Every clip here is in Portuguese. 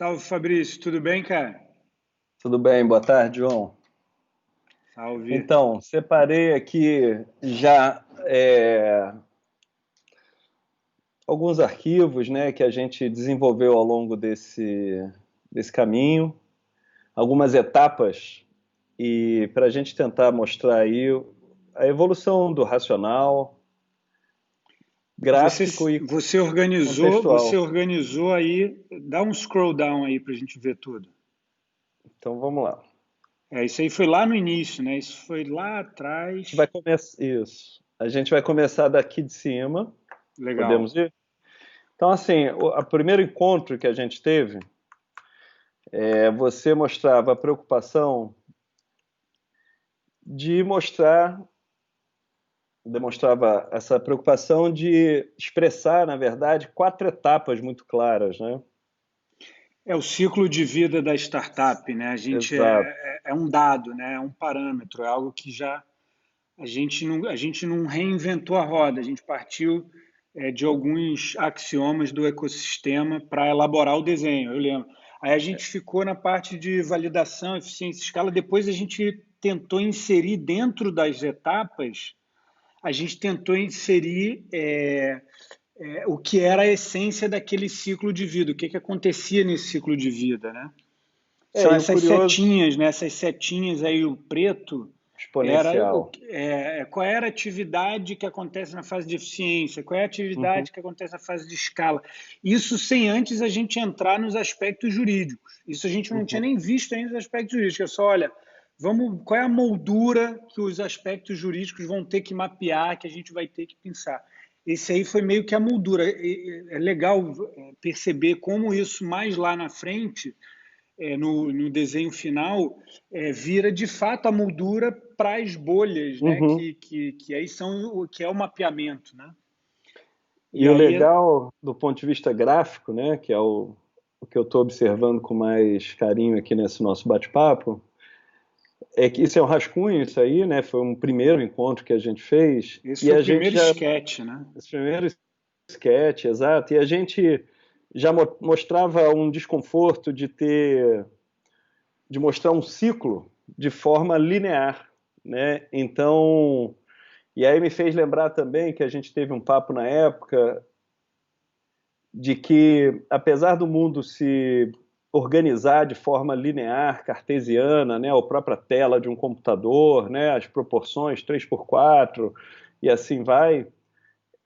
Salve Fabrício, tudo bem, cara? Tudo bem, boa tarde, João. Salve. Então, separei aqui já alguns arquivos, né, que a gente desenvolveu ao longo desse caminho, algumas etapas, e para a gente tentar mostrar aí a evolução do racional, Você, gráfico e você contextual. organizou aí, dá um scroll down aí pra gente ver tudo. Então, vamos lá. Isso aí foi lá no início, né? Isso foi lá A gente vai atrás. começar isso. A gente vai começar daqui de cima. Legal. Podemos ir? Então, assim, o primeiro encontro que a gente teve, você mostrava a preocupação de mostrar, demonstrava essa preocupação de expressar, na verdade, quatro etapas muito claras, né? É o ciclo de vida da startup, né? A gente Exato. é um dado, né? É um parâmetro, é algo que já a gente não reinventou a roda, a gente partiu de alguns axiomas do ecossistema para elaborar o desenho, eu lembro. Aí a gente ficou na parte de validação, eficiência e escala, depois a gente tentou inserir dentro das etapas, a gente tentou inserir o que era a essência daquele ciclo de vida, o que acontecia nesse ciclo de vida, né? São E o essas curioso, setinhas, né? Essas setinhas aí, o preto, exponencial. qual era a atividade que acontece na fase de eficiência, qual é a Uhum, atividade que acontece na fase de escala. Isso sem antes a gente entrar nos aspectos jurídicos. Isso a gente não tinha uhum. nem visto ainda os aspectos jurídicos. É só, olha, qual é a moldura que os aspectos jurídicos vão ter que mapear, que a gente vai ter que pensar. Esse aí foi meio que a moldura. É legal perceber como isso mais lá na frente no desenho final, vira de fato a moldura para as bolhas, né? Uhum. Que aí são o que é o mapeamento, né? E E o aí, legal, do ponto de vista gráfico, né, que é o que eu estou observando com mais carinho aqui nesse nosso bate-papo, é que isso é um rascunho, isso aí, né? Foi um primeiro encontro que a gente fez, esse e foi o a gente primeiro já, sketch, né? esse primeiro sketch, exato, e a gente já mostrava um desconforto de mostrar um ciclo de forma linear, né? Então, e aí me fez lembrar também que a gente teve um papo na época de que, apesar do mundo se organizar de forma linear, cartesiana, né, a própria tela de um computador, né, as proporções 3 por 4 e assim vai,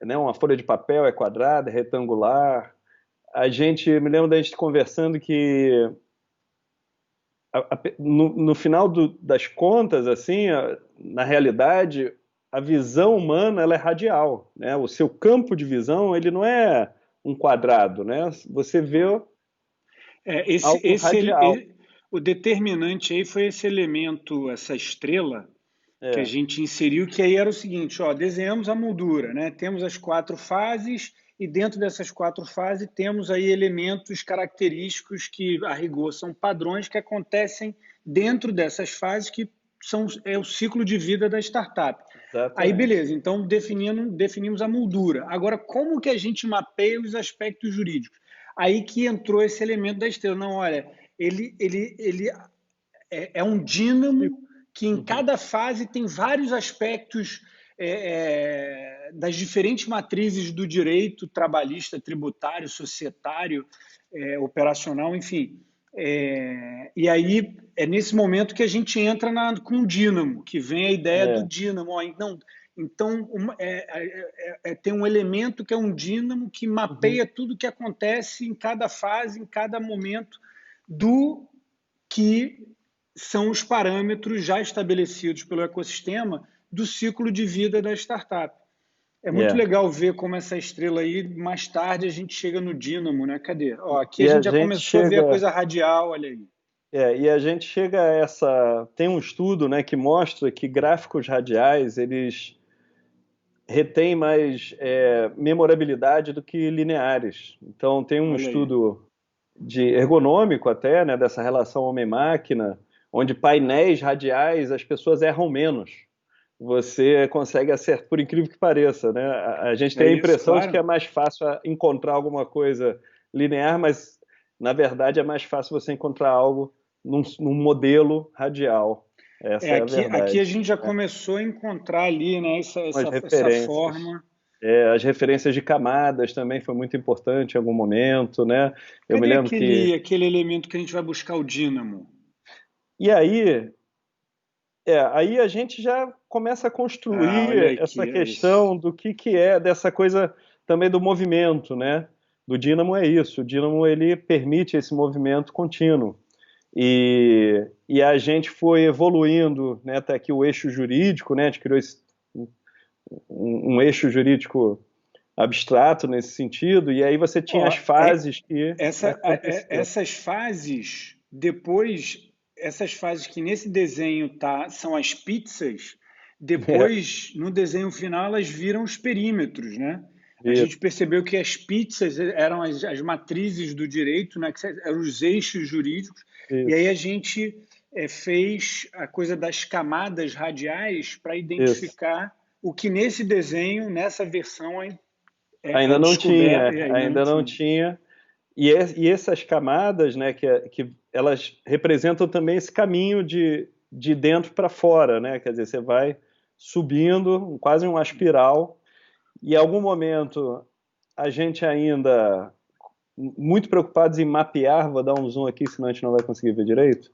né, uma folha de papel é quadrada, é retangular. Me lembro da gente conversando que no final das contas, assim, na realidade, a visão humana ela é radial, né? O seu campo de visão ele não é um quadrado, né? Você vê É, esse, algo esse, radial. ele- o determinante aí foi esse elemento, essa estrela que a É. gente inseriu, que aí era o seguinte, ó, desenhamos a moldura, né? Temos as quatro fases e dentro dessas quatro fases temos aí elementos característicos que, a rigor, são padrões que acontecem dentro dessas fases que é o ciclo de vida da startup. Aí, Exatamente. beleza, então definimos a moldura. Agora, como que a gente mapeia os aspectos jurídicos? Aí que entrou esse elemento da estrela. Não, olha, ele é um dínamo que em Uhum. cada fase tem vários aspectos das diferentes matrizes do direito trabalhista, tributário, societário, operacional, enfim. E aí é nesse momento que a gente entra com o dínamo, que vem a ideia do É. dínamo. Ó, então, tem um elemento que é um dínamo que Uhum. mapeia tudo que acontece em cada fase, em cada momento do que são os parâmetros já estabelecidos pelo ecossistema do ciclo de vida da startup. É muito É. legal ver como essa estrela aí, mais tarde a gente chega no dínamo, né? Cadê? Ó, aqui a E a gente já gente começou a ver a chega, coisa radial, olha aí. e a gente chega a essa, tem um estudo, né, que mostra que gráficos radiais eles retêm mais memorabilidade do que lineares. Então tem um Olha aí. estudo de ergonômico até, né, dessa relação homem-máquina, onde painéis radiais as pessoas erram menos. Você consegue acertar, por incrível que pareça, né? A gente É tem a isso, impressão de que claro. é mais fácil encontrar alguma coisa linear, mas na verdade, é mais fácil você encontrar algo num modelo radial. Essa é a Aqui a verdade. gente já começou a encontrar ali, né, As essa referências. forma. As referências de camadas também foi muito importante em algum momento, né? Eu me Cadê lembro que... aquele elemento que a gente vai buscar o dínamo? E aí a gente já começa a Ah, olha construir essa aqui, é isso. questão do que é dessa coisa também do movimento, né? Do dínamo é isso. O dínamo ele permite esse movimento contínuo. E a gente foi evoluindo, né, até aqui o eixo jurídico, né? A gente criou um eixo jurídico abstrato nesse sentido. E aí você tinha Ó, as fases que aconteciam. essas fases, depois, essas fases que nesse desenho são as pizzas, depois, no desenho final, elas viram os perímetros, né? A É, gente percebeu que as pizzas eram as matrizes do direito, né? Que eram os eixos jurídicos, e aí a isso, gente fez a coisa das camadas radiais para isso. identificar o que nesse desenho, nessa versão, é Ainda não descoberto e tinha, ainda não ainda não tinha. tinha. E essas camadas, né, que elas representam também esse caminho de dentro para fora, né? Quer dizer, você vai subindo, quase uma espiral, e em algum momento a gente ainda muito preocupados em mapear, vou dar um zoom aqui, senão a gente não vai conseguir ver direito,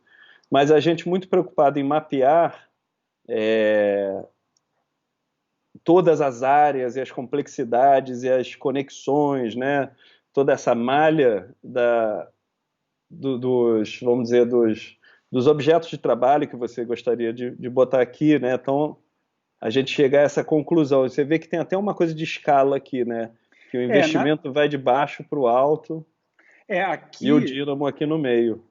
mas a gente muito preocupado em mapear todas as áreas e as complexidades e as conexões, né? Toda essa malha vamos dizer, dos objetos de trabalho que você gostaria de botar aqui, né? Então, a gente chega a essa conclusão. Você vê que tem até uma coisa de escala aqui, né? Que o É, na, investimento vai de baixo para o alto é e o aqui, dínamo aqui no meio.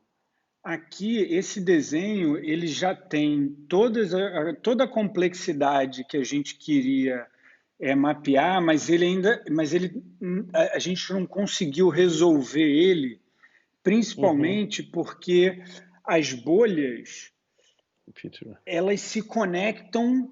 aqui esse desenho ele já tem toda a complexidade que a gente queria mapear, mas ele a gente não conseguiu resolver ele, Uhum. principalmente porque as bolhas Feature. elas se conectam.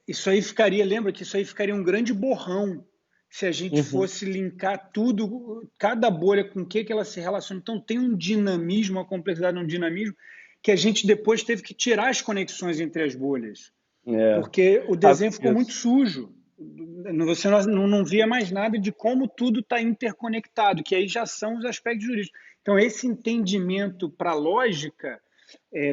Isso aí ficaria, lembra que isso aí ficaria um grande borrão se a gente Uhum. fosse linkar tudo, cada bolha com o que ela se relaciona. Então tem um dinamismo, uma complexidade, um dinamismo que a gente depois teve que tirar as conexões entre as bolhas, É. porque o Ah, desenho ficou muito isso. sujo. Você não via mais nada de como tudo está interconectado, que aí já são os aspectos jurídicos. Então, esse entendimento para a lógica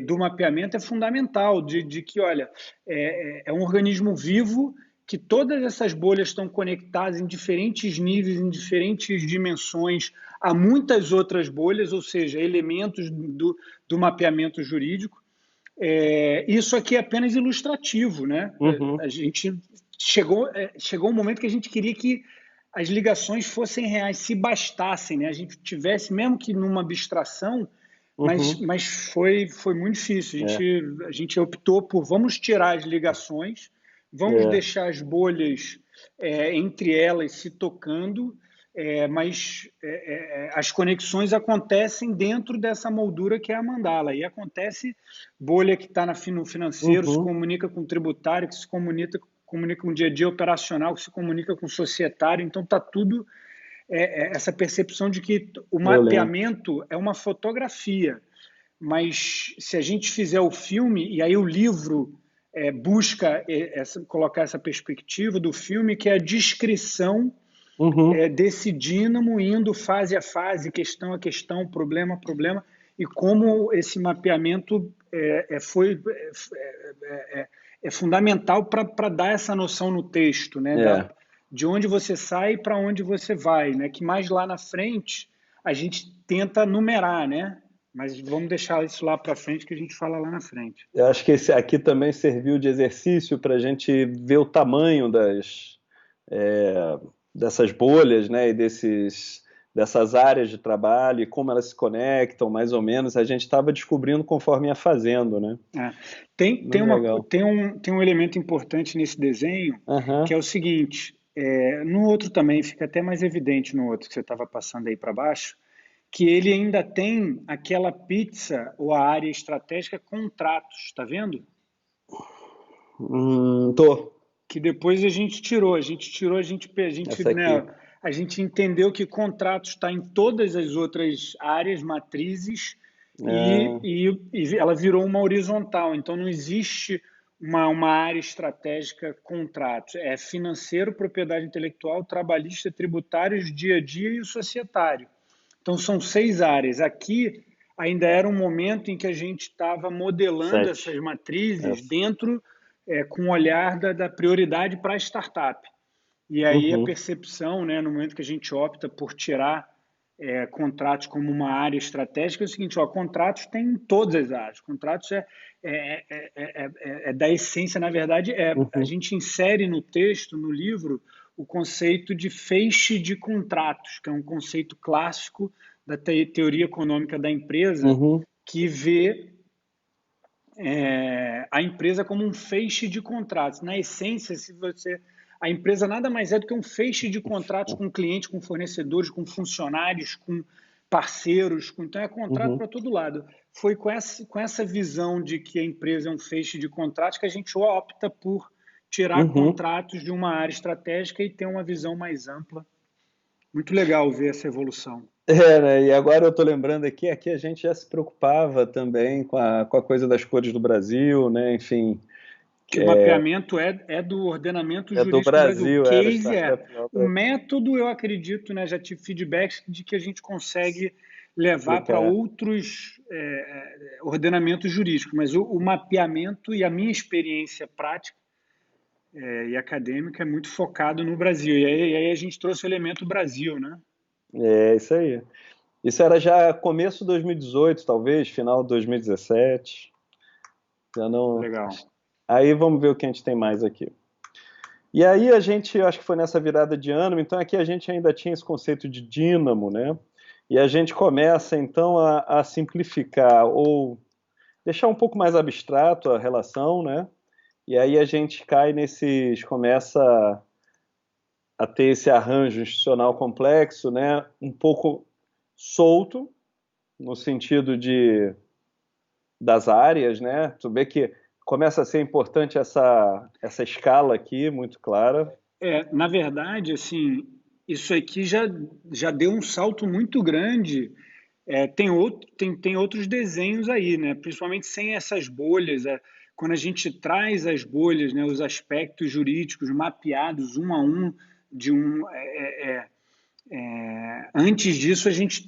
do mapeamento é fundamental, de que, olha, é um organismo vivo que todas essas bolhas estão conectadas em diferentes níveis, em diferentes dimensões, a muitas outras bolhas, ou seja, elementos do mapeamento jurídico. Isso aqui é apenas ilustrativo, né? Uhum. A gente chegou um momento que a gente queria que as ligações fossem reais, se bastassem, né? A gente tivesse, mesmo que numa abstração, Uhum. mas foi muito difícil. É. A gente optou por vamos tirar as ligações, vamos É. deixar as bolhas entre elas se tocando, mas as conexões acontecem dentro dessa moldura que é a mandala. E acontece bolha que está no financeiro, se Uhum. comunica com o tributário, que se comunica com o dia a dia operacional, que se comunica com o societário. Então está tudo essa percepção de que o Eu lembro. mapeamento é uma fotografia, mas se a gente fizer o filme, e aí o livro busca colocar essa perspectiva do filme, que é a descrição Uhum. desse dínamo indo fase a fase, questão a questão, problema a problema, e como esse mapeamento é fundamental para dar essa noção no texto, né? É. De onde você sai para onde você vai, né? Que mais lá na frente a gente tenta numerar, né? Mas vamos deixar isso lá para frente que a gente fala lá na frente. Eu acho que esse aqui também serviu de exercício para a gente ver o tamanho dessas bolhas, né, e dessas áreas de trabalho e como elas se conectam, mais ou menos. A gente estava descobrindo conforme ia fazendo, né? É. Tem, tem, Muito uma, legal. tem um elemento importante nesse desenho, que Aham. é o seguinte: no outro também, fica até mais evidente no outro que você estava passando aí para baixo, que ele ainda tem aquela pizza ou a área estratégica contratos, está vendo? Tô. Que depois a gente tirou, a gente, Essa né, aqui. a gente entendeu que contratos está em todas as outras áreas, matrizes, Ah, e ela virou uma horizontal. Então, não existe uma área estratégica contratos. É financeiro, propriedade intelectual, trabalhista, tributários, dia a dia e o societário. Então, são 6 áreas. Aqui ainda era um momento em que a gente estava modelando essas 7. matrizes Essa. dentro, com o olhar da prioridade para a startup. E aí a Uhum, percepção, né, no momento que a gente opta por tirar contratos como uma área estratégica, é o seguinte: ó, contratos tem em todas as áreas. Contratos é da essência, na verdade, a uhum, gente insere no texto, no livro, o conceito de feixe de contratos, que é um conceito clássico da teoria econômica da empresa, uhum. que vê a empresa como um feixe de contratos. Na essência, se você a empresa nada mais é do que um feixe de contratos com clientes, com fornecedores, com funcionários, com parceiros, então é contrato Uhum, para todo lado. Foi com essa visão de que a empresa é um feixe de contratos que a gente opta por tirar uhum. contratos de uma área estratégica e ter uma visão mais ampla. Muito legal ver essa evolução. Né? E agora eu estou lembrando aqui a gente já se preocupava também com a coisa das cores do Brasil, né? Enfim, Que o mapeamento é do ordenamento é do jurídico do Brasil. O Brasil, era case Startup Law o Brasil. método, eu acredito, né, já tive feedbacks de que a gente consegue levar para Explicar. outros ordenamentos jurídicos, mas o mapeamento e a minha experiência prática e acadêmica é muito focado no Brasil. E aí a gente trouxe o elemento Brasil, né? É isso aí. Isso era já começo de 2018, talvez, final de 2017. Já não. Legal. Aí vamos ver o que a gente tem mais aqui. E aí a gente, acho que foi nessa virada de ano, então aqui a gente ainda tinha esse conceito de dínamo, né? E a gente começa então a simplificar ou deixar um pouco mais abstrato a relação, né? E aí a gente cai nesses, começa a ter esse arranjo institucional complexo, né? Um pouco solto, no sentido das áreas, né? Tu vê que começa a ser importante essa escala aqui, muito clara. Na verdade, assim, isso aqui já deu um salto muito grande. Tem outros desenhos aí, né? Principalmente sem essas bolhas. Quando a gente traz as bolhas, né, os aspectos jurídicos mapeados um a um, de um. Antes disso, a gente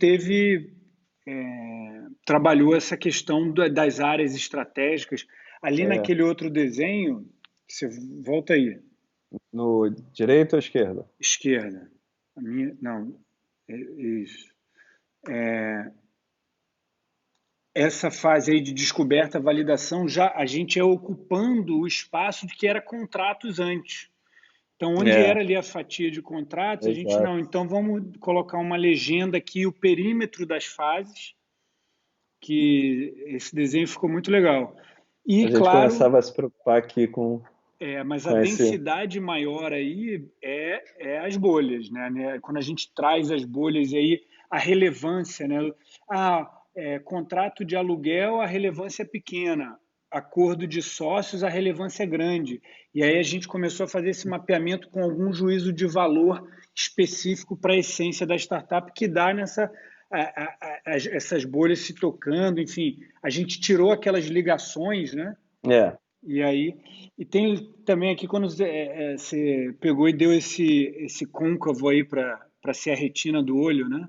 trabalhou essa questão das áreas estratégicas. Ali É, naquele outro desenho, você volta aí, no direito ou esquerda? esquerda. A minha, não, isso. Essa fase aí de descoberta, validação, já a gente é ocupando o espaço de que era contratos antes. Então, onde É, era ali a fatia de contratos, a gente não. exato. Então, vamos colocar uma legenda aqui, o perímetro das fases, que esse desenho ficou muito legal. A E, gente claro, começava a se preocupar aqui mas a com esse. densidade maior aí é as bolhas, né? Quando a gente traz as bolhas aí, a relevância, né? Contrato de aluguel, a relevância é pequena. Acordo de sócios, a relevância é grande. E aí a gente começou a fazer esse mapeamento com algum juízo de valor específico para a essência da startup que dá essas bolhas se tocando, enfim, a gente tirou aquelas ligações, né? É, E aí, e tem também aqui quando você pegou e deu esse côncavo aí para ser a retina do olho, né?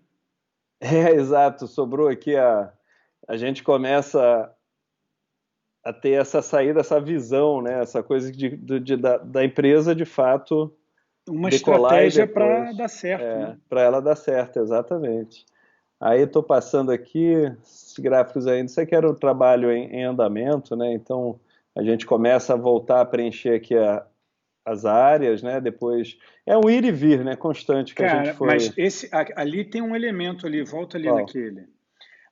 exato. Sobrou aqui a gente começa a ter essa saída, essa visão, né? Essa coisa da empresa de fato Uma decolar e estratégia para depois dar certo, né? para ela dar certo, exatamente. Aí estou passando aqui esses gráficos ainda. Isso aqui era o trabalho em andamento, né? Então a gente começa a voltar a preencher aqui as áreas, né? Depois é um ir e vir, né? Constante que a gente Cara, mas foi. ali tem um elemento ali, volta ali Qual? naquele.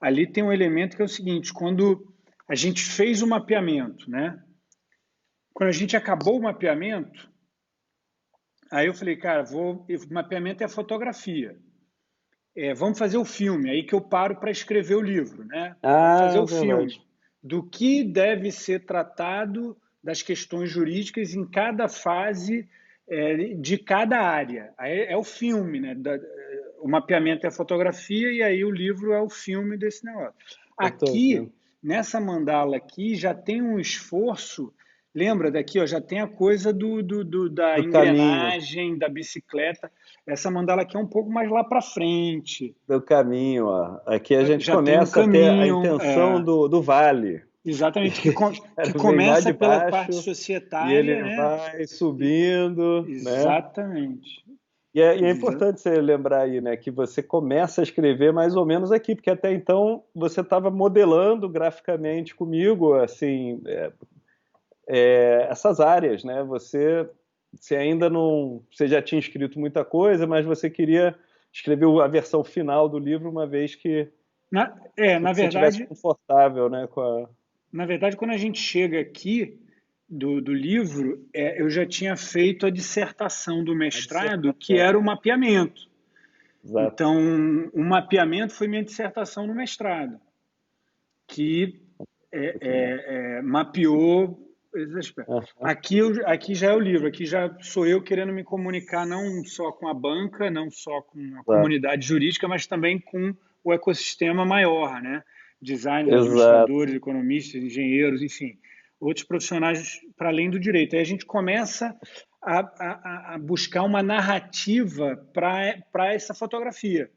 Ali tem um elemento que é o seguinte, quando a gente fez o mapeamento, né? Quando a gente acabou o mapeamento, aí eu falei, cara, o mapeamento é a fotografia. Vamos fazer o filme, aí que eu paro para escrever o livro, né? Vamos fazer Ah, o filme verdade. do que deve ser tratado das questões jurídicas em cada fase de cada área. Aí é o filme, né? O mapeamento é a fotografia e aí o livro é o filme desse negócio. Eu tô Aqui, vendo. nessa mandala aqui, já tem um esforço. Lembra daqui, ó, já tem a coisa da Do caminho, engrenagem, da bicicleta. Essa mandala aqui é um pouco mais lá para frente. do caminho, ó. Aqui a gente Já tem um começa a ter a caminho, intenção do vale. exatamente, O que cara vem lá começa de pela parte baixo e societária, ele né? vai subindo, né? Exatamente. E é Exa- importante você lembrar aí, né, que você começa a escrever mais ou menos aqui, porque até então você estava modelando graficamente comigo, assim, essas áreas, né? Você ainda não, você já tinha escrito muita coisa, mas você queria escrever a versão final do livro uma vez que na você estivesse verdade, confortável, né, com a... quando a gente chega aqui do livro, eu já tinha feito a dissertação do a mestrado, que dissertação. era o mapeamento. Exato. Então, o mapeamento foi minha dissertação no mestrado, que Muito bom. mapeou esses aspectos. Aham, Aqui já é o livro, aqui já sou eu querendo me comunicar não só com a banca, não só com a exato. comunidade jurídica, mas também com o ecossistema maior, né? Designers, Exato. administradores, economistas, engenheiros, enfim, outros profissionais para além do direito. Aí a gente começa a buscar uma narrativa para essa fotografia.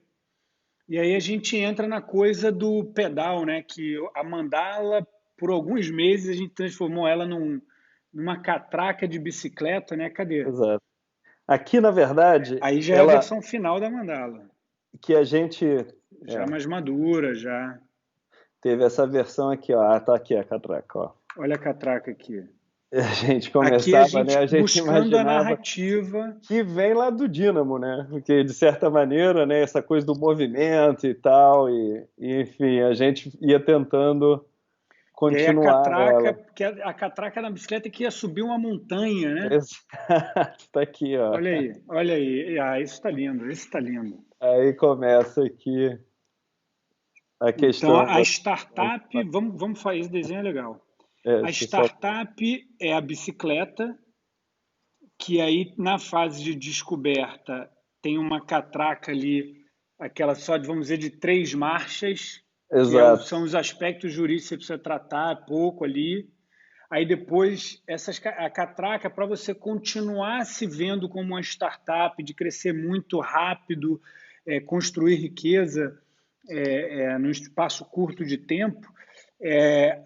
E aí a gente entra na coisa do pedal, né? Que a mandala, por alguns meses, a gente transformou ela numa catraca de bicicleta, né? Cadê? Exato. Aqui, na verdade, Aí já é a ela versão final da mandala, que a gente já mais madura, já. teve essa versão aqui, ó. Ah, tá aqui a catraca, ó. Olha a catraca aqui. A gente Aqui a começava, né? gente A gente buscando a imaginava narrativa. que vem lá do Dínamo, né? Porque de certa maneira, né? Essa coisa do movimento e tal, enfim, a gente ia tentando E aí continuar ela. que a catraca na bicicleta que ia subir uma montanha, né? Exato, tá aqui, ó. Olha aí, olha aí. Ah, isso está lindo, isso está lindo. Aí começa aqui a Então, questão a da. startup, vamos fazer esse desenho é legal. A Deixa eu só. startup é a bicicleta, que aí na fase de descoberta tem uma catraca ali, aquela só de, vamos dizer, de 3 marchas, que Exato, são os aspectos jurídicos que você precisa tratar, pouco ali. Aí depois, a catraca, para você continuar se vendo como uma startup, de crescer muito rápido, construir riqueza num espaço curto de tempo,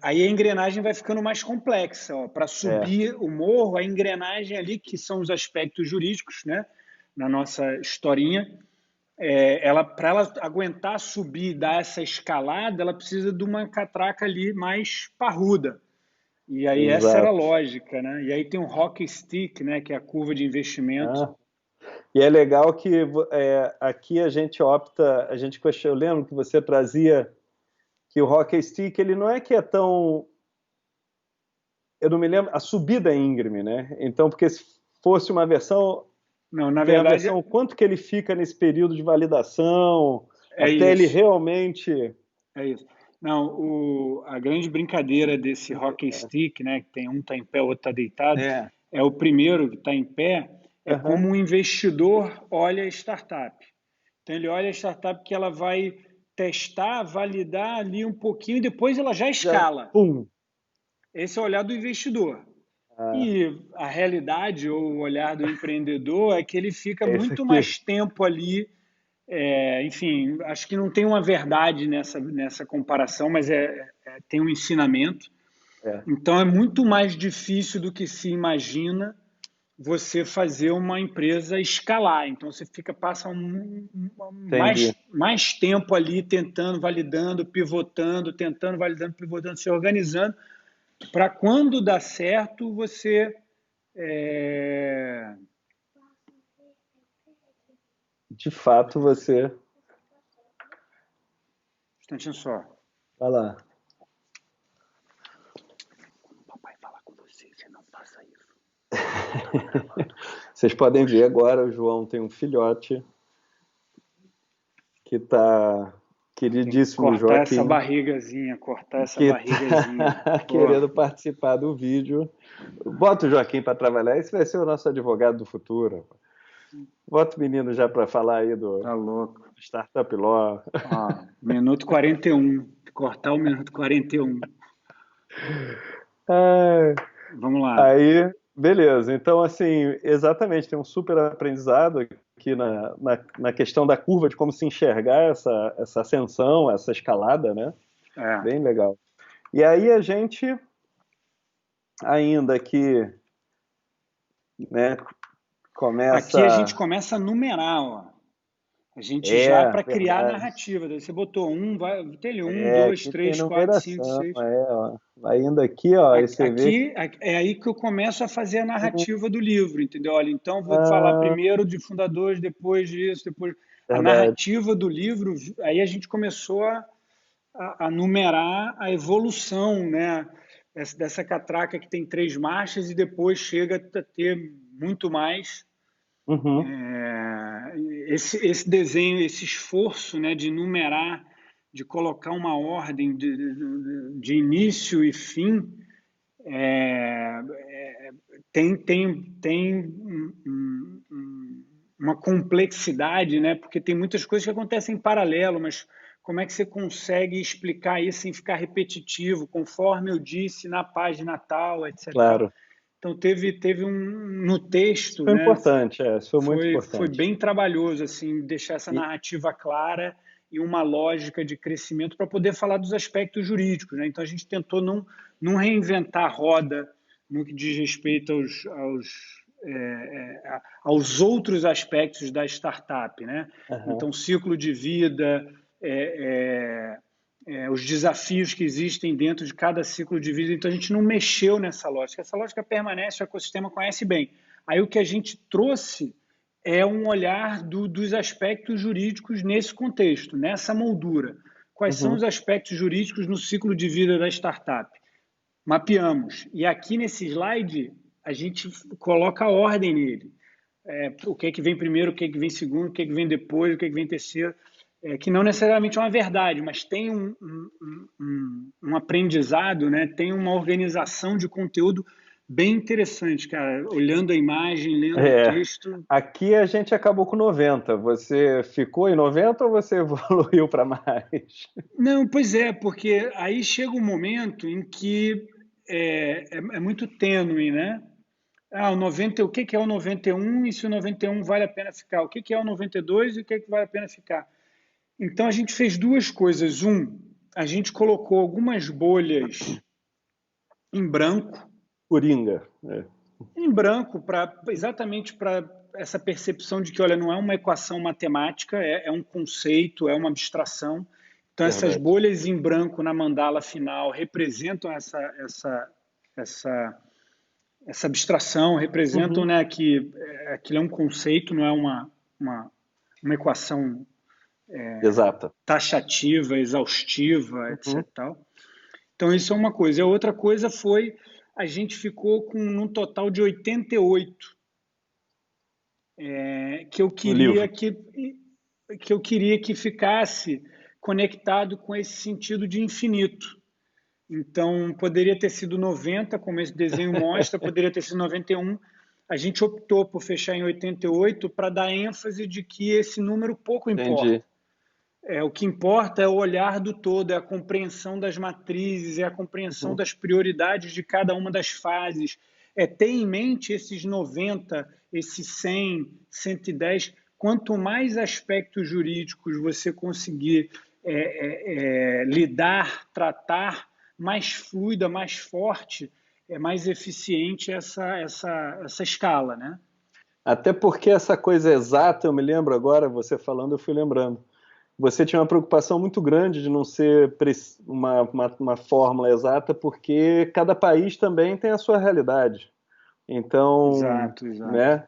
aí a engrenagem vai ficando mais complexa. Para é, subir o morro, a engrenagem ali, que são os aspectos jurídicos, né, na nossa historinha, para ela aguentar subir e dar essa escalada, ela precisa de uma catraca ali mais parruda. E aí essa era a exato. lógica, né? E aí tem o hockey stick, né, que é a curva de investimento. Ah, e é legal que aqui a gente opta, eu lembro que você trazia que o Hockey Stick ele não é que é tão, eu não me lembro, a subida é íngreme, né? Então, porque se fosse uma versão, Não, na tem a verdade versão o quanto que ele fica nesse período de validação, é até ele isso. realmente, É isso. Não, a grande brincadeira desse hockey stick, né, que tem um está em pé, o outro está deitado, é, é o primeiro que está em pé, é aham, como um investidor olha a startup. Então ele olha a startup que ela vai testar, validar ali um pouquinho e depois ela já já, escala. pum, Esse é o olhar do investidor. ah, E a realidade ou o olhar do empreendedor é que ele fica é isso muito aqui, mais tempo ali. Enfim, acho que não tem uma verdade nessa comparação, mas tem um ensinamento. é, Então é muito mais difícil do que se imagina você fazer uma empresa escalar. Então você passa entendi. mais tempo ali tentando, validando, pivotando, tentando, validando, pivotando, se organizando, para quando dá certo você é... De fato você, um instantinho só. vai lá. Papai fala com você, você não faça isso. Vocês podem ver Poxa, agora, o João tem um filhote que tá queridíssimo Cortar essa Joaquim, barrigazinha, cortar essa que barrigazinha. está Pô, querendo participar do vídeo. Bota o Joaquim para trabalhar, esse vai ser o nosso advogado do futuro. Bota o menino já para falar aí do tá louco. Startup Law. Ó, minuto 41. Cortar o minuto 41. Ai, Vamos lá. aí, beleza. Então, assim, exatamente, tem um super aprendizado aqui na questão da curva, de como se enxergar essa ascensão, essa escalada, né? É. Bem legal. E aí a gente, ainda que, né, Aqui a gente começa... começa a numerar, ó. A gente já É, para criar a verdade. narrativa. Daí você botou um, vai, tem ali, um, É, dois, aqui tem três, quatro, cinco, numeração, seis. ó. Ainda aqui, ó, aí você vê que... Aqui é aí que eu começo a fazer a narrativa do livro, entendeu? Olha, então vou falar Ah, primeiro de fundadores, depois disso, depois a verdade. narrativa do livro. Aí a gente começou a numerar a evolução, né? Dessa catraca que tem três marchas e depois chega a ter muito mais. Uhum, Esse desenho, esse esforço, né, de numerar, de colocar uma ordem de início e fim, é, tem uma complexidade, né? Porque tem muitas coisas que acontecem em paralelo, mas como é que você consegue explicar isso sem ficar repetitivo, conforme eu disse na página tal, etc. claro. Então teve no Isso texto, foi né? importante, isso foi muito Foi importante. bem trabalhoso assim deixar essa E, narrativa clara e uma lógica de crescimento para poder falar dos aspectos jurídicos, né? Então a gente tentou não reinventar a roda no que diz respeito aos outros aspectos da startup, né? aham, Então ciclo de vida, os desafios que existem dentro de cada ciclo de vida. Então a gente não mexeu nessa lógica. Essa lógica permanece, o ecossistema conhece bem. Aí o que a gente trouxe é um olhar dos aspectos jurídicos nesse contexto, nessa moldura. Quais são os uhum, aspectos jurídicos no ciclo de vida da startup? Mapeamos. E aqui nesse slide, a gente coloca a ordem nele. O que é que vem primeiro, o que é que vem segundo, o que é que vem depois, o que é que vem terceiro. Que não necessariamente é uma verdade, mas tem um aprendizado, né? Tem uma organização de conteúdo bem interessante, cara. Olhando a imagem, lendo o é. texto. Aqui a gente acabou com 90. Você ficou em 90 ou você evoluiu para mais? Não, pois é, porque aí chega um momento em que é muito tênue, né? O 90, o que que é o 91 e se o 91 vale a pena ficar? O que que é o 92 e o que que vale a pena ficar? Então a gente fez duas coisas. A gente colocou algumas bolhas em branco, Coringa. É, exatamente para essa percepção de que, olha, não é uma equação matemática, é um conceito, é uma abstração. Então essas verdade. bolhas em branco na mandala final representam essa abstração, representam, Uhum, né, que aquilo é um conceito, não é uma equação exata. taxativa, exaustiva, etc. Uhum, Tal. Então, isso é uma coisa. E a outra coisa foi, a gente ficou com um total de 88, que eu no queria livro. que ficasse conectado com esse sentido de infinito. Então, poderia ter sido 90, como esse desenho mostra, poderia ter sido 91. A gente optou por fechar em 88 para dar ênfase de que esse número pouco importa. Entendi. O que importa é o olhar do todo, é a compreensão das matrizes, é a compreensão Uhum, das prioridades de cada uma das fases, é ter em mente esses 90, esses 100, 110. Quanto mais aspectos jurídicos você conseguir lidar, tratar, mais fluida, mais forte, mais eficiente essa escala, né? até porque essa coisa exata, eu me lembro agora, você falando, eu fui lembrando. Você tinha uma preocupação muito grande de não ser uma fórmula exata, porque cada país também tem a sua realidade. Então, Exato, exato. né?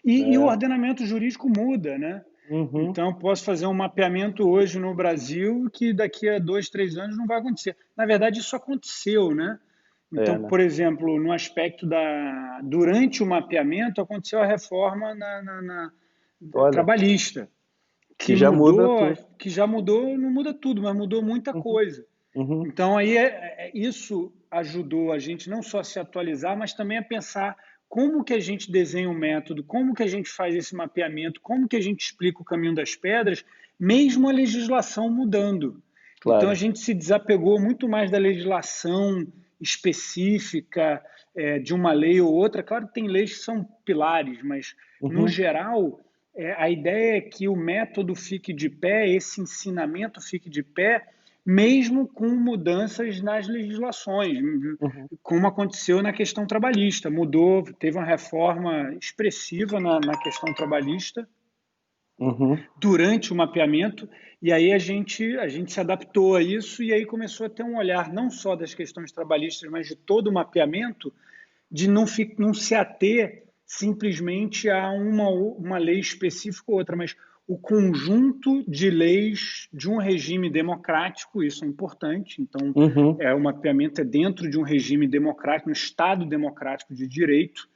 E o É, ordenamento jurídico muda, né? uhum, Então, posso fazer um mapeamento hoje no Brasil que daqui a 2, 3 anos não vai acontecer. Na verdade, isso aconteceu, né? Então, né? por exemplo, no aspecto durante o mapeamento, aconteceu a reforma Olha, trabalhista, Que já muda tudo. que já mudou, não muda tudo, mas mudou muita Uhum, coisa. uhum, Então, aí isso ajudou a gente não só a se atualizar, mas também a pensar como que a gente desenha um método, como que a gente faz esse mapeamento, como que a gente explica o caminho das pedras, mesmo a legislação mudando. Então, a claro. gente se desapegou muito mais da legislação específica de uma lei ou outra. Claro que tem leis que são pilares, mas, no Uhum, geral, a ideia é que o método fique de pé, esse ensinamento fique de pé, mesmo com mudanças nas legislações, uhum, como aconteceu na questão trabalhista. Mudou, teve uma reforma expressiva na questão trabalhista uhum, durante o mapeamento, e aí a gente se adaptou a isso, e aí começou a ter um olhar não só das questões trabalhistas, mas de todo o mapeamento, de não se ater simplesmente a uma lei específica ou outra, mas o conjunto de leis de um regime democrático, isso é importante. Então, uhum, o mapeamento é dentro de um regime democrático, um Estado democrático de direito.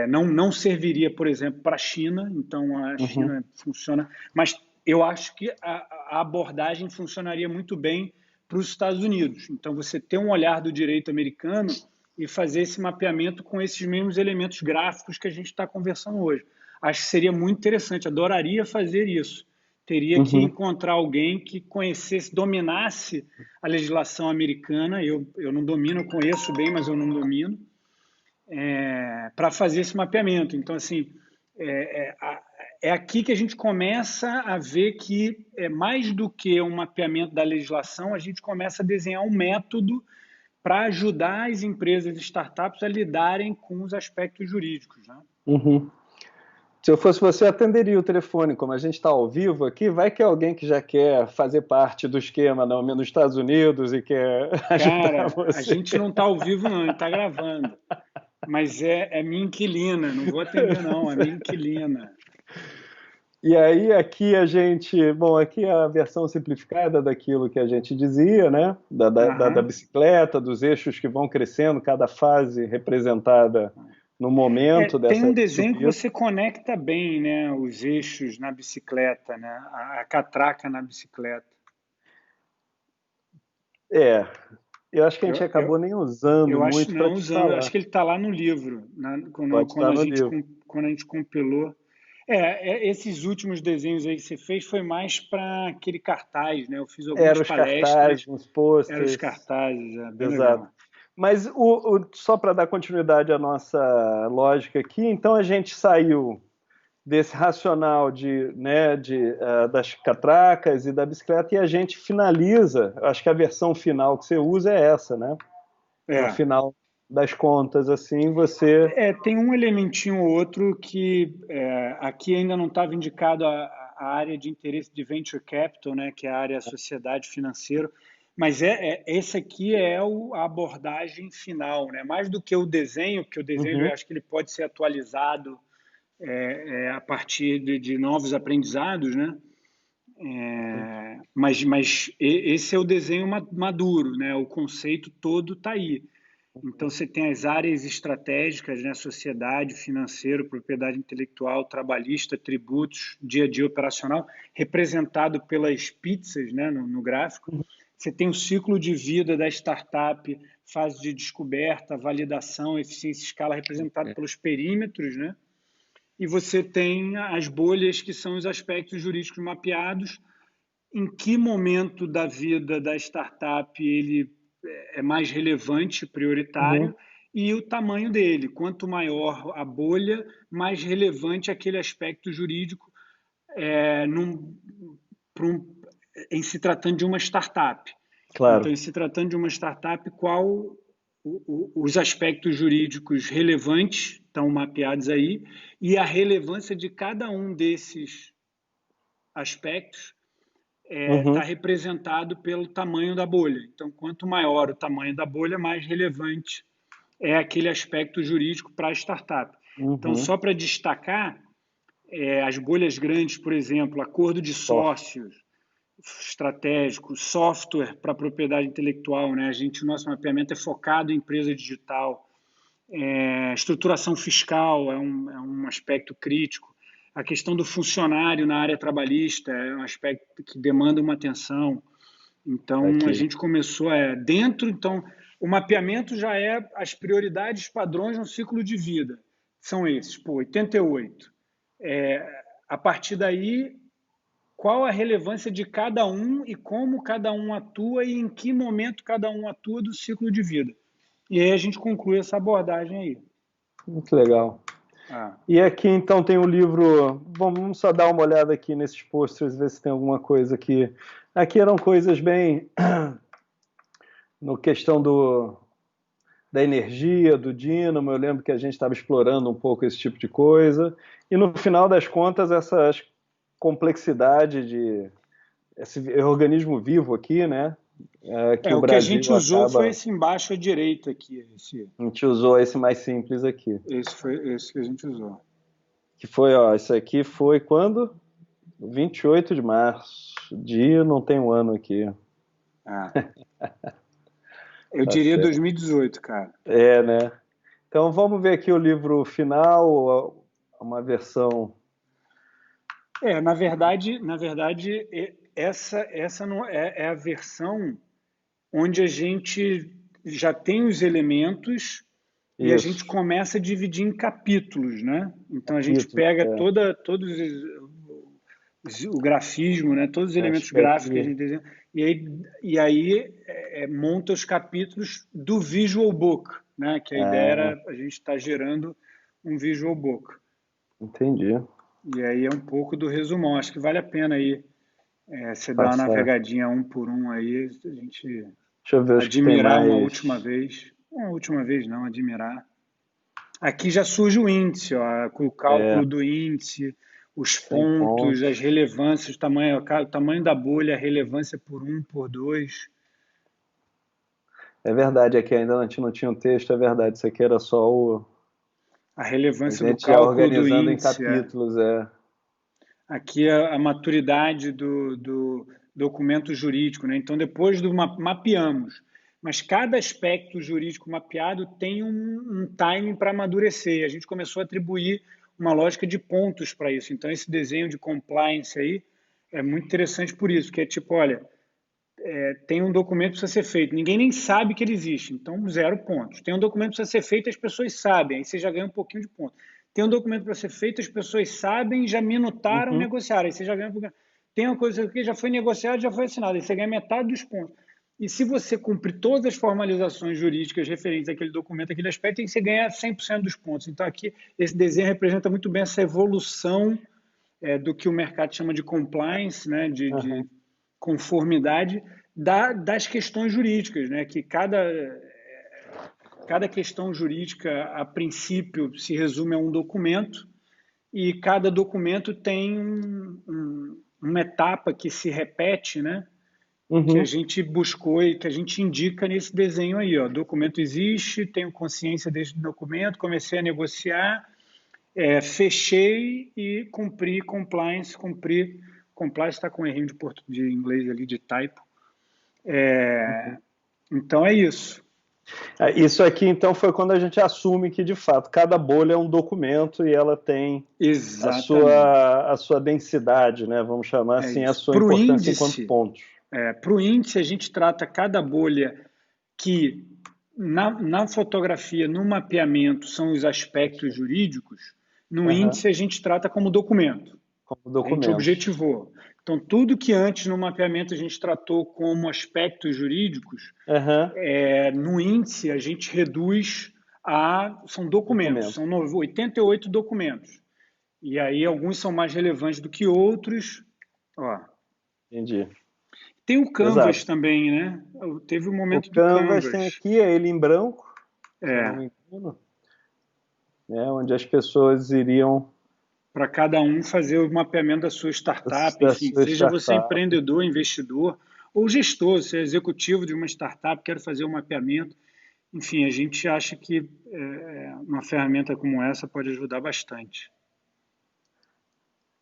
Não serviria, por exemplo, para a China, então a uhum, China funciona, mas eu acho que a abordagem funcionaria muito bem para os Estados Unidos. Então, você ter um olhar do direito americano e fazer esse mapeamento com esses mesmos elementos gráficos que a gente está conversando hoje. Acho que seria muito interessante, adoraria fazer isso. Teria que uhum. encontrar alguém que conhecesse, dominasse a legislação americana. Eu não domino, eu conheço bem, mas eu não domino, para fazer esse mapeamento. Então, assim, é, é, é aqui que a gente começa a ver que, mais do que um mapeamento da legislação, a gente começa a desenhar um método para ajudar as empresas e startups a lidarem com os aspectos jurídicos. Né? Uhum. Se eu fosse você, eu atenderia o telefone. Como a gente está ao vivo aqui, vai que é alguém que já quer fazer parte do esquema nos Estados Unidos e quer ajudar Cara, a você. gente não está ao vivo, não, a gente está gravando. Mas é minha inquilina, não vou atender, não, é minha inquilina. E aí, aqui a gente. Bom, aqui é a versão simplificada daquilo que a gente dizia, né? Da Aham. bicicleta, dos eixos que vão crescendo, cada fase representada no momento Tem um dessa desenho que subida. você conecta bem, né, os eixos na bicicleta, né, a catraca na bicicleta. É, eu acho que a gente Eu, eu, acabou nem usando eu acho, muito para não, te usando, acho falar. que ele está lá no livro, né, Pode estar no livro. quando a gente compilou. Esses últimos desenhos aí que você fez foi mais para aquele cartaz, né? Eu fiz algumas Eram os cartazes, palestras, os eram os posters, cartazes, bem exato. legal. Mas só para dar continuidade à nossa lógica aqui, então a gente saiu desse racional das catracas e da bicicleta e a gente finaliza, acho que a versão final que você usa é essa, né? No É, final das contas, assim, você... tem um elementinho ou outro que aqui ainda não estava indicado a área de interesse de venture capital, né, que é a área sociedade financeira, mas esse aqui é a abordagem final, né, mais do que o desenho, porque o desenho eu Uhum, acho que ele pode ser atualizado a partir de novos aprendizados, né? Mas esse é o desenho maduro, né? O conceito todo está aí. Então, você tem as áreas estratégicas, né? Sociedade, financeiro, propriedade intelectual, trabalhista, tributos, dia a dia operacional, representado pelas pizzas, né? No gráfico. Você tem o ciclo de vida da startup, fase de descoberta, validação, eficiência e escala, representado pelos perímetros, né? E você tem as bolhas, que são os aspectos jurídicos mapeados, em que momento da vida da startup ele é mais relevante, prioritário, uhum, e o tamanho dele. Quanto maior a bolha, mais relevante aquele aspecto jurídico é, num, um, em se tratando de uma startup. Então, claro. em se tratando de uma startup, os aspectos jurídicos relevantes estão mapeados aí, e a relevância de cada um desses aspectos está Uhum, representado pelo tamanho da bolha. Então, quanto maior o tamanho da bolha, mais relevante é aquele aspecto jurídico para a startup. Então, uhum. só para destacar, as bolhas grandes, por exemplo, acordo de Soft. sócios estratégico, software para propriedade intelectual, né? O nosso mapeamento é focado em empresa digital, estruturação fiscal é um aspecto crítico, A questão do funcionário na área trabalhista é um aspecto que demanda uma atenção. Então, a Aqui. gente começou dentro, então, o mapeamento já é as prioridades padrões no ciclo de vida. São esses, 88. A partir daí, qual a relevância de cada um e como cada um atua e em que momento cada um atua do ciclo de vida. E aí a gente conclui essa abordagem aí. Muito legal. Ah, E aqui então tem o livro. Bom, vamos só dar uma olhada aqui nesses posters, ver se tem alguma coisa aqui. Aqui eram coisas bem no questão da energia, do dínamo. Eu lembro que a gente estava explorando um pouco esse tipo de coisa. E no final das contas, essa complexidade de esse organismo vivo aqui, né? Que o o que a gente Brasil usou foi acaba. esse embaixo à direita aqui. A gente usou esse mais simples aqui. Esse foi esse que a gente usou. Que foi, ó, isso aqui foi quando? 28 de março. Dia não tem um ano aqui. Ah, eu Tá diria certo. 2018, cara. É, né? Então vamos ver aqui o livro final, uma versão. Na verdade, essa não é a versão onde a gente já tem os elementos e a gente Isso, começa a dividir em capítulos, né? Então a gente capítulo, pega todos o grafismo, né? Todos os acho elementos que gráficos que a aqui. gente desenha, e aí monta os capítulos do Visual Book, né? Que a ideia Ah, era a gente estar gerando um Visual Book. entendi. E aí é um pouco do resumão. Acho que vale a pena aí você dar uma Passar. navegadinha um por um aí, a gente Deixa eu ver os que tem admirar uma mais. última vez. Uma última vez não, admirar. Aqui já surge o índice, ó, o É, cálculo do índice, os 100 pontos, as pontos. relevâncias, o tamanho da bolha, a relevância por um, por dois. É verdade, aqui ainda a gente não tinha um texto, é verdade. Isso aqui era só o. A A relevância do gente já cálculo do organizando em índice. capítulos, é. Aqui a maturidade do documento jurídico, né? Então, depois do mapeamos, mas cada aspecto jurídico mapeado tem um time para amadurecer. A gente começou a atribuir uma lógica de pontos para isso. Então, esse desenho de compliance aí é muito interessante por isso, que é tipo, olha, tem um documento que precisa ser feito, ninguém nem sabe que ele existe, então 0 pontos. Tem um documento que precisa ser feito, as pessoas sabem, aí você já ganha um pouquinho de ponto. Tem um documento para ser feito, as pessoas sabem, já minutaram, Uhum. negociaram, aí você já ganha um pouquinho. Tem uma coisa que já foi negociada, já foi assinada, aí você ganha metade dos pontos. E se você cumprir todas as formalizações jurídicas referentes àquele documento, àquele aspecto, aí você ganha 100% dos pontos. Então aqui, esse desenho representa muito bem essa evolução do que o mercado chama de compliance, né, de Aham. conformidade das questões jurídicas, né, que cada questão jurídica, a princípio, se resume a um documento e cada documento tem uma etapa que se repete, né, que a Uhum. gente buscou e que a gente indica nesse desenho aí. Ó. Documento existe, tenho consciência desse documento, comecei a negociar, fechei e cumpri compliance, cumpri. Compliance está com um errinho de inglês ali, de typo. Então é isso. Isso aqui, então, foi quando a gente assume que, de fato, cada bolha é um documento e ela tem Exatamente. a sua densidade, né? Vamos chamar É assim, a isso. sua importância enquanto pontos. Para o índice, a gente trata cada bolha que, na fotografia, no mapeamento, são os aspectos jurídicos. No Aham. índice, a gente trata como documento. Como A gente documentos. objetivou. Então, tudo que antes no mapeamento a gente tratou como aspectos jurídicos, Aham. no índice a gente reduz são documentos, Documento. são 88 documentos. E aí alguns são mais relevantes do que outros. Ó, Entendi. tem o Canvas Exato. também, né? Teve o O momento do Canvas tem Canvas. aqui, é ele em branco, se eu não É, me engano, né? Onde as pessoas iriam para cada um fazer o mapeamento da sua startup, da enfim, sua seja você startup. empreendedor, investidor ou gestor, se é executivo de uma startup, quer fazer o mapeamento. Enfim, a gente acha que uma ferramenta como essa pode ajudar bastante.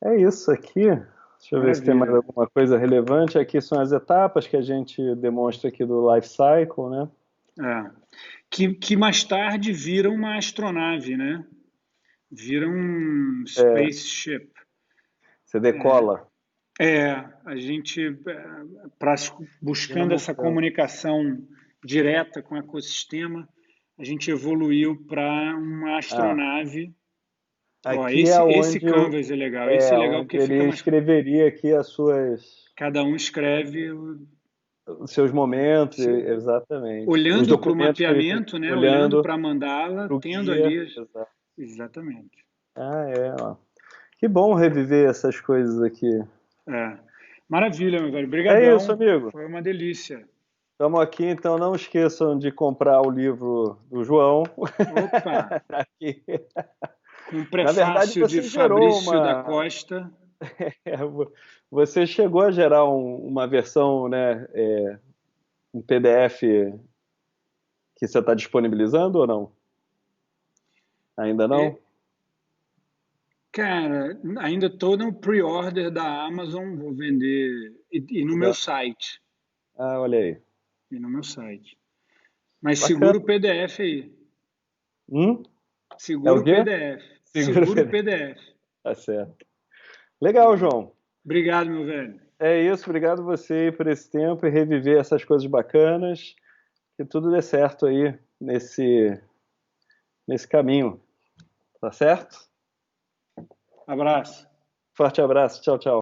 É isso aqui. Deixa eu ver se tem mais Maravilha. alguma coisa relevante. Aqui são as etapas que a gente demonstra aqui do life cycle, né? É. Que mais tarde vira uma astronave, né? Vira um É, spaceship. Você decola. A gente, buscando essa Dinamofão. comunicação direta com o ecossistema, a gente evoluiu para uma Ah, astronave. Ó, aqui é esse onde, canvas é legal. Esse é legal onde porque fica ele mais. escreveria aqui Cada um escreve os seus momentos, se- exatamente. Os olhando para o documentos que ele fez, mapeamento, né? Olhando olhando para a mandala, para o tendo guia. ali. Exato. Exatamente. Ó. Que bom reviver essas coisas aqui. É. Maravilha, meu velho. É isso, Obrigadão. amigo. Foi uma delícia. Estamos aqui, então não esqueçam de comprar o livro do João. Opa! Aqui. Com o Na verdade, prefácio de você gerou Fabrício da uma. Costa. é, Você chegou a gerar uma versão, né, um PDF que você está disponibilizando ou não? Ainda É, não? cara, ainda estou no pre-order da Amazon, vou vender e no meu Legal. site. Ah, olha aí. E no meu site. Mas segura Bacana. o PDF aí. Hum? É Segura o o quê? PDF. Segura o Segura o PDF. PDF. Tá certo. Legal, Beleza. João. Obrigado, meu velho. É isso. Obrigado você por esse tempo e reviver essas coisas bacanas. Que tudo dê certo aí nesse caminho. Tá certo? Abraço. Forte abraço. Tchau, tchau.